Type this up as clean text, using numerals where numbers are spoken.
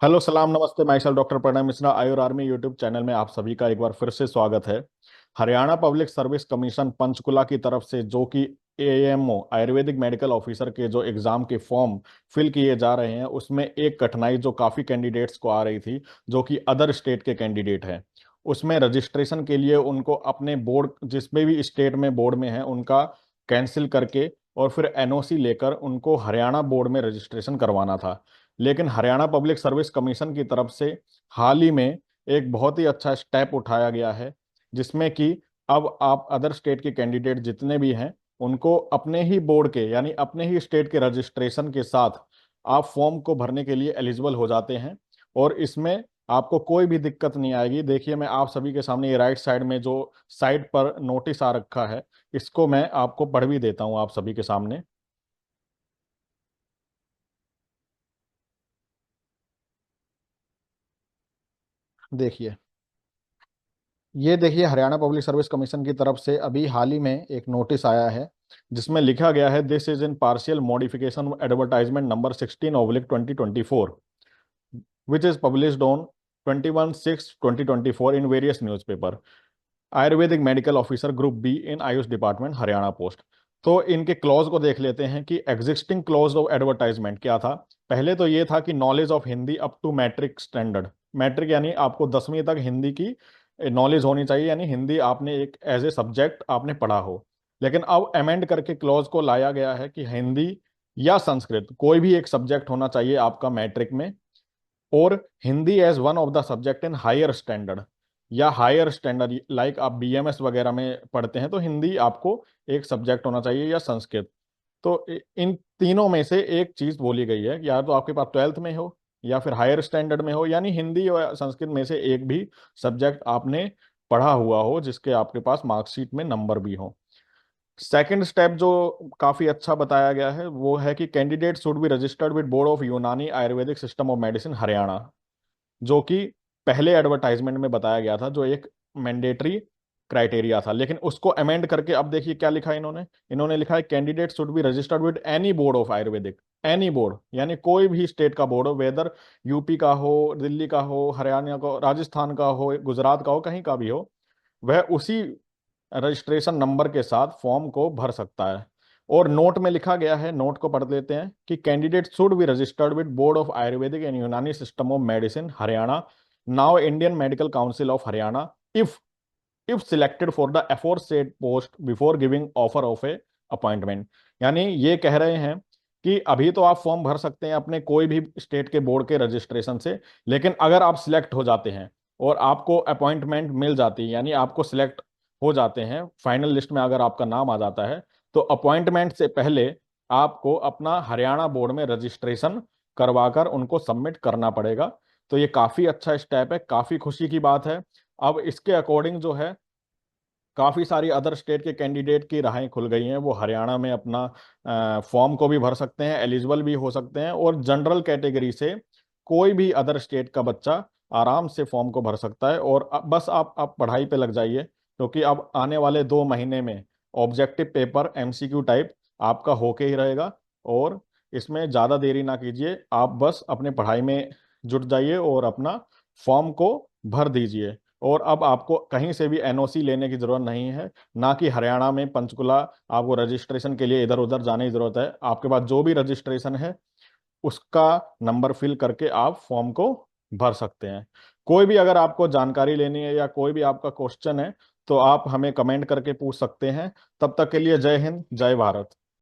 Hello सलाम नमस्ते। Myself doctor Pranay Mishra, Ayur army YouTube channel में आप सभी का एक बार फिर से स्वागत है। Haryana public service commission Panchkula की तरफ से जो कि एएमओ आयुर्वेदिक मेडिकल ऑफिसर के जो एग्जाम के फॉर्म फिल किए जा रहे हैं, उसमें एक कठिनाई जो काफ़ी कैंडिडेट्स को आ रही थी, जो कि अदर स्टेट के कैंडिडेट हैं। उसमें रजिस्ट्रेशन के लिए उनको अपने बोर्ड, जिसमें भी स्टेट में बोर्ड में है, उनका कैंसिल करके और फिर एनओसी लेकर उनको हरियाणा बोर्ड में रजिस्ट्रेशन करवाना था। लेकिन हरियाणा पब्लिक सर्विस कमीशन की तरफ से हाल ही में एक बहुत ही अच्छा स्टेप उठाया गया है, जिसमें कि अब आप अदर स्टेट के कैंडिडेट जितने भी हैं, उनको अपने ही बोर्ड के यानी अपने ही स्टेट के रजिस्ट्रेशन के साथ आप फॉर्म को भरने के लिए एलिजिबल हो जाते हैं। और इसमें आपको कोई भी दिक्कत नहीं आएगी। देखिए, मैं आप सभी के सामने ये राइट साइड में जो साइड पर नोटिस आ रखा है, इसको मैं आपको पढ़ भी देता हूं आप सभी के सामने। देखिए, ये देखिए, हरियाणा पब्लिक सर्विस कमीशन की तरफ से अभी हाल ही में एक नोटिस आया है, जिसमें लिखा गया है, this is in partial modification advertisement number 16/2024 which is published on 21/6/2024 in various newspaper. Ayurvedic medical officer group be in Ayush department Haryana post. तो इनके क्लॉज को देख लेते हैं कि एग्जिस्टिंग क्लॉज ऑफ एडवर्टाइजमेंट क्या था। पहले तो ये था कि knowledge of Hindi up to matric standard. Matric यानी आपको 10वीं तक हिंदी की नॉलेज होनी चाहिए, यानी हिंदी आपने एक एज ए सब्जेक्ट आपने पढ़ा हो। लेकिन अब अमेंड करके क्लॉज को लाया गया है कि हिंदी या संस्कृत कोई भी एक सब्जेक्ट होना चाहिए आपका मैट्रिक में, और Hindi as one of the subject in higher standard, या हायर स्टैंडर्ड लाइक आप बीएमएस वगैरह में पढ़ते हैं तो हिंदी आपको एक सब्जेक्ट होना चाहिए, या संस्कृत। तो इन तीनों में से एक चीज बोली गई है, या तो आपके पास 12th में हो या फिर हायर स्टैंडर्ड में हो, यानी हिंदी और संस्कृत में से एक भी सब्जेक्ट आपने पढ़ा हुआ हो, जिसके आपके पास मार्कशीट में नंबर भी हो। सेकंड स्टेप जो काफी अच्छा बताया गया है, वो है कि candidate should be registered with board of Unani ayurvedic system of medicine Haryana, जो कि पहले एडवर्टाइजमेंट में बताया गया था, जो एक मैंडेटरी क्राइटेरिया था। लेकिन उसको अमेंड करके अब देखिए क्या लिखा है इन्होंने। इन्होंने लिखा है, candidate should be registered with any board of Ayurvedic. Any board यानी कोई भी स्टेट का बोर्ड हो, वेदर यूपी का हो, दिल्ली का हो, हरियाणा का हो, राजस्थान का हो, गुजरात का हो, कहीं का भी हो, वह उसी रजिस्ट्रेशन नंबर के साथ फॉर्म को भर सकता है। और नोट में लिखा गया है, नोट को पढ़ लेते हैं कि candidate should be registered with board of ayurvedic and Unani system of medicine Haryana, now Indian medical council of Haryana, if selected for the aforesaid post before giving offer of a appointment. यानी ये कह रहे हैं कि अभी तो आप फॉर्म भर सकते हैं अपने कोई भी स्टेट के बोर्ड के रजिस्ट्रेशन से, लेकिन अगर आप सिलेक्ट हो जाते हैं और आपको अपॉइंटमेंट मिल जाती है, यानी आपको सिलेक्ट हो जाते हैं, फाइनल लिस्ट में अगर आपका नाम आ जाता है, तो अपॉइंटमेंट से पहले आपको अपना हरियाणा बोर्ड में रजिस्ट्रेशन करवाकर उनको सबमिट करना पड़ेगा। तो ये काफी अच्छा स्टेप है, काफी खुशी की बात है। अब इसके अकॉर्डिंग जो है, काफी सारी अदर स्टेट के कैंडिडेट की राहें खुल गई हैं। वो हरियाणा में अपना फॉर्म को भी भर सकते हैं, एलिजिबल भी हो सकते हैं, और जनरल कैटेगरी से कोई भी अदर स्टेट का बच्चा आराम से फॉर्म को भर सकता है। और बस आप पढ़ाई पे लग जाइए, क्योंकि अब आने वाले 2 महीने में ऑब्जेक्टिव पेपर एमसीक्यू टाइप आपका होके ही रहेगा। और इसमें ज़्यादा देरी ना कीजिए, आप बस अपने पढ़ाई में जुट जाइए और अपना फॉर्म को भर दीजिए। और अब आपको कहीं से भी एनओसी लेने की जरूरत नहीं है, ना कि हरियाणा में पंचकुला आपको रजिस्ट्रेशन के लिए इधर उधर जाने की जरूरत है। आपके पास जो भी रजिस्ट्रेशन है, उसका नंबर फिल करके आप फॉर्म को भर सकते हैं। कोई भी अगर आपको जानकारी लेनी है या कोई भी आपका क्वेश्चन है, तो आप हमें कमेंट करके पूछ सकते हैं। तब तक के लिए जय हिंद, जय भारत।